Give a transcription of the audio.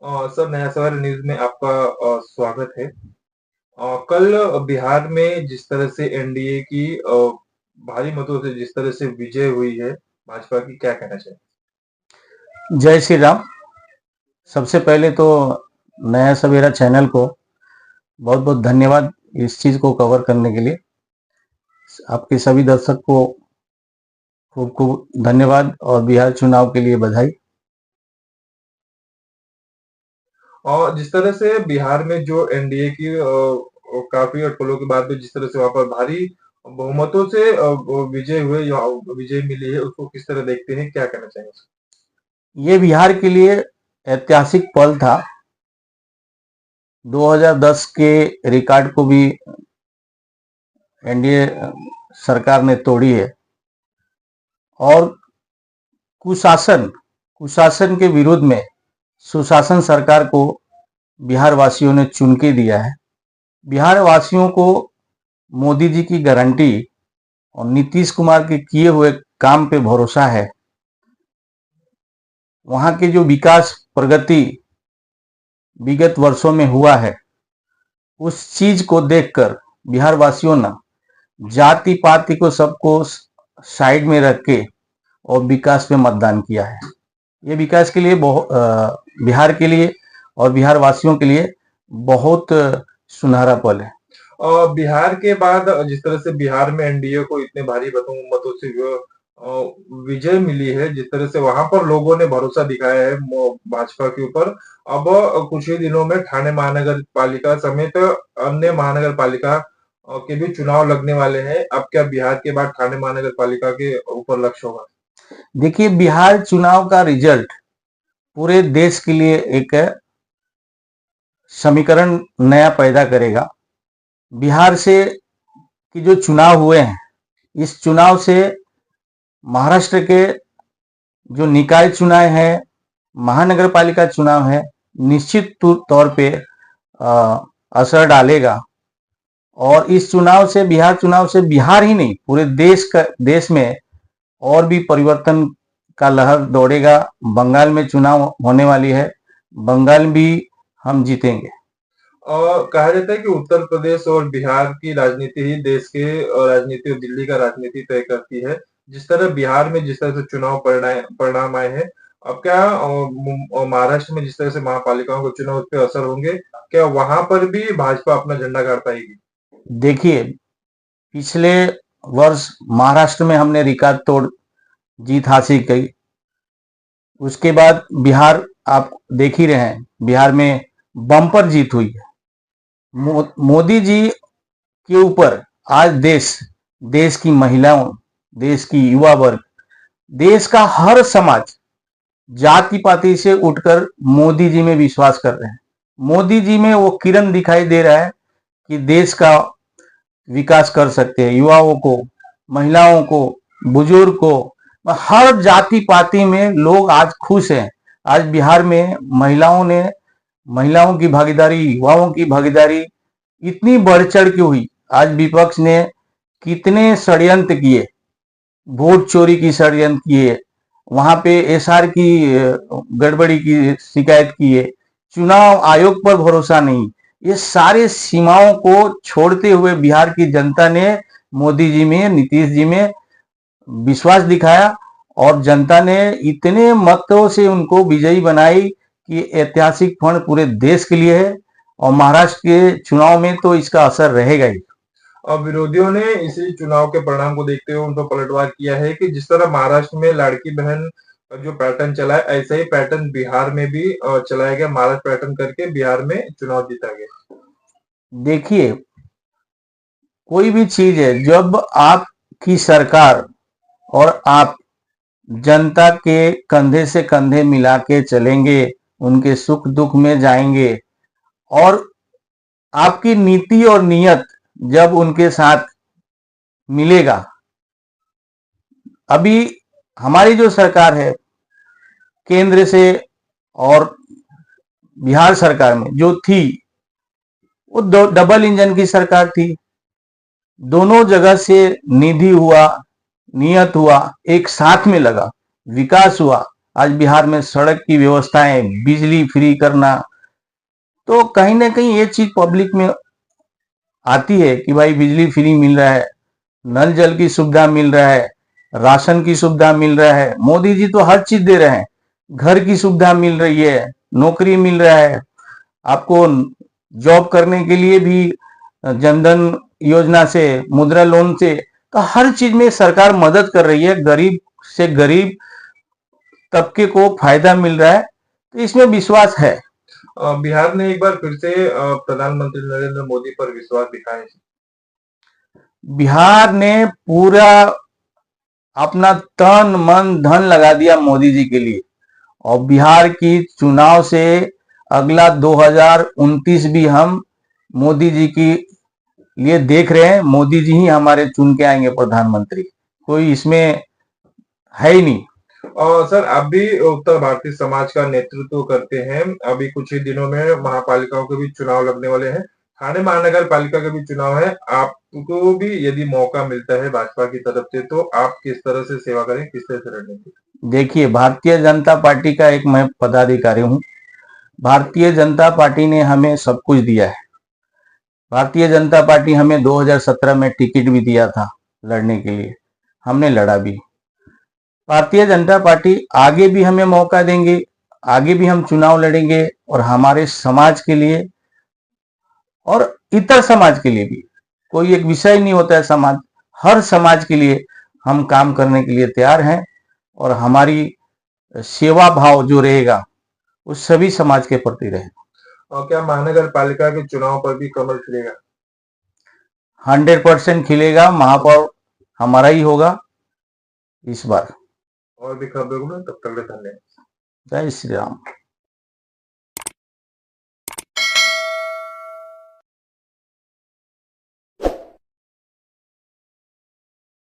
Sir, नया सवेरा news में आपका स्वागत है। कल बिहार में जिस तरह से एनडीए की भारी मतों से जिस तरह से विजय हुई है भाजपा की, क्या कहना चाहिए? जय श्री राम। सबसे पहले तो नया सवेरा चैनल को बहुत बहुत धन्यवाद इस चीज को कवर करने के लिए। आपके सभी दर्शक को खूब खूब धन्यवाद और बिहार चुनाव के लिए बधाई। और जिस तरह से बिहार में जो एनडीए की काफी अटकलों के बाद में जिस तरह से वहां पर भारी बहुमतों से विजय हुए या विजय मिली है, उसको किस तरह देखते हैं, क्या कहना चाहेंगे? ये बिहार के लिए ऐतिहासिक पल था। 2010 के रिकॉर्ड को भी एनडीए सरकार ने तोड़ी है और कुशासन कुशासन के विरोध में सुशासन सरकार को बिहार वासियों ने चुन के दिया है। बिहार वासियों को मोदी जी की गारंटी और नीतीश कुमार के किए हुए काम पे भरोसा है। वहां के जो विकास प्रगति विगत वर्षों में हुआ है, उस चीज को देखकर बिहार वासियों ने जाति पाति को सबको साइड में रख के और विकास पे मतदान किया है। ये विकास के लिए बिहार के लिए और बिहार वासियों के लिए बहुत सुनहरा पल है। और बिहार के बाद जिस तरह से बिहार में एनडीए को इतने भारी बहुमतों से विजय मिली है, जिस तरह से वहां पर लोगों ने भरोसा दिखाया है भाजपा के ऊपर। अब कुछ ही दिनों में ठाणे महानगर पालिका समेत अन्य महानगर पालिका के भी चुनाव लगने वाले हैं। अब क्या बिहार के बाद ठाणे महानगर पालिका के ऊपर लक्ष्य होगा? देखिए, बिहार चुनाव का रिजल्ट पूरे देश के लिए एक समीकरण नया पैदा करेगा। बिहार से की जो चुनाव हुए हैं, इस चुनाव से महाराष्ट्र के जो निकाय चुनाव है, महानगर पालिका चुनाव है, निश्चित तौर पे असर डालेगा। और इस चुनाव से, बिहार चुनाव से बिहार ही नहीं पूरे देश में और भी परिवर्तन का लहर दौड़ेगा। बंगाल में चुनाव होने वाली है, बंगाल भी हम जीतेंगे। और कहा जाता है कि उत्तर प्रदेश और बिहार की राजनीति ही देश के राजनीति और दिल्ली का राजनीति तय करती है। जिस तरह बिहार में जिस तरह से चुनाव परिणाम आए हैं, अब क्या महाराष्ट्र में जिस तरह से महापालिकाओं के चुनाव उस पर असर होंगे? क्या वहां पर भी भाजपा अपना झंडा गाड़ पाएगी? देखिए, पिछले वर्ष महाराष्ट्र में हमने रिकॉर्ड तोड़ जीत हासिल की। उसके बाद बिहार आप देख ही रहे हैं, बिहार में बम्पर जीत हुई है। मोदी जी के ऊपर आज देश की महिलाओं, देश की युवा वर्ग, देश का हर समाज जाति पाति से उठकर मोदी जी में विश्वास कर रहे हैं। मोदी जी में वो किरण दिखाई दे रहा है कि देश का विकास कर सकते हैं। युवाओं को, महिलाओं को, बुजुर्ग को, हर जाति पाति में लोग आज खुश हैं। आज बिहार में महिलाओं की भागीदारी, युवाओं की भागीदारी इतनी बढ़ चढ़ के हुई। आज विपक्ष ने कितने षड्यंत्र किए, वोट चोरी की षड्यंत्र किए, वहां पे एसआर की गड़बड़ी की शिकायत किए, चुनाव आयोग पर भरोसा नहीं। ये सारे सीमाओं को छोड़ते हुए बिहार की जनता ने मोदी जी में, नीतीश जी में विश्वास दिखाया और जनता ने इतने मतों से उनको विजयी बनाई कि ऐतिहासिक क्षण पूरे देश के लिए है। और महाराष्ट्र के चुनाव में तो इसका असर रहेगा ही। और विरोधियों ने इसी चुनाव के परिणाम को देखते हुए उन पर पलटवार किया है कि जिस तरह महाराष्ट्र में लाड़की बहन जो पैटर्न चला है, ऐसा ही पैटर्न बिहार में भी चलाया गया। महाराष्ट्र पैटर्न करके बिहार में चुनाव जीता गया। देखिए, कोई भी चीज है, जब आपकी सरकार और आप जनता के कंधे से कंधे मिला के चलेंगे, उनके सुख दुख में जाएंगे और आपकी नीति और नियत जब उनके साथ मिलेगा। अभी हमारी जो सरकार है केंद्र से और बिहार सरकार में जो थी, वो डबल इंजन की सरकार थी। दोनों जगह से निधि हुआ, नियत हुआ, एक साथ में लगा, विकास हुआ। आज बिहार में सड़क की व्यवस्थाएं, बिजली फ्री करना, तो कहीं ना कहीं ये चीज पब्लिक में आती है कि भाई बिजली फ्री मिल रहा है, नल जल की सुविधा मिल रहा है, राशन की सुविधा मिल रहा है, मोदी जी तो हर चीज दे रहे हैं, घर की सुविधा मिल रही है, नौकरी मिल रहा है, आपको जॉब करने के लिए भी जनधन योजना से, मुद्रा लोन से, तो हर चीज में सरकार मदद कर रही है, गरीब से गरीब तबके को फायदा मिल रहा है, तो इसमें विश्वास है। बिहार ने एक बार फिर से प्रधानमंत्री नरेंद्र मोदी पर विश्वास दिखाया है। बिहार ने पूरा अपना तन मन धन लगा दिया मोदी जी के लिए, और बिहार की चुनाव से अगला 2029 भी हम मोदी जी की लिए देख रहे हैं। मोदी जी ही हमारे चुन के आएंगे प्रधानमंत्री, कोई इसमें है ही नहीं। और सर, आप भी उत्तर भारतीय समाज का नेतृत्व करते हैं। अभी कुछ ही दिनों में महापालिकाओं के भी चुनाव लगने वाले हैं। ठाणे महानगर पालिका के भी चुनाव है। आपको भी यदि मौका मिलता है भाजपा की तरफ से, तो आप किस तरह से सेवा करें, किस तरह से रणनीति? देखिए, भारतीय जनता पार्टी का एक मैं पदाधिकारी हूं। भारतीय जनता पार्टी ने हमें सब कुछ दिया है। भारतीय जनता पार्टी हमें 2017 में टिकट भी दिया था लड़ने के लिए, हमने लड़ा भी। भारतीय जनता पार्टी आगे भी हमें मौका देंगे, आगे भी हम चुनाव लड़ेंगे, और हमारे समाज के लिए और इतर समाज के लिए भी, कोई एक विषय नहीं होता है समाज, हर समाज के लिए हम काम करने के लिए तैयार हैं, और हमारी सेवा भाव जो रहेगा वो सभी समाज के प्रति रहेगा। और क्या महानगर पालिका के चुनाव पर भी कमल खिलेगा? 100% खिलेगा। महापौर हमारा ही होगा इस बार। और भी खबरों में तब तक धन्यवाद। जय श्री राम।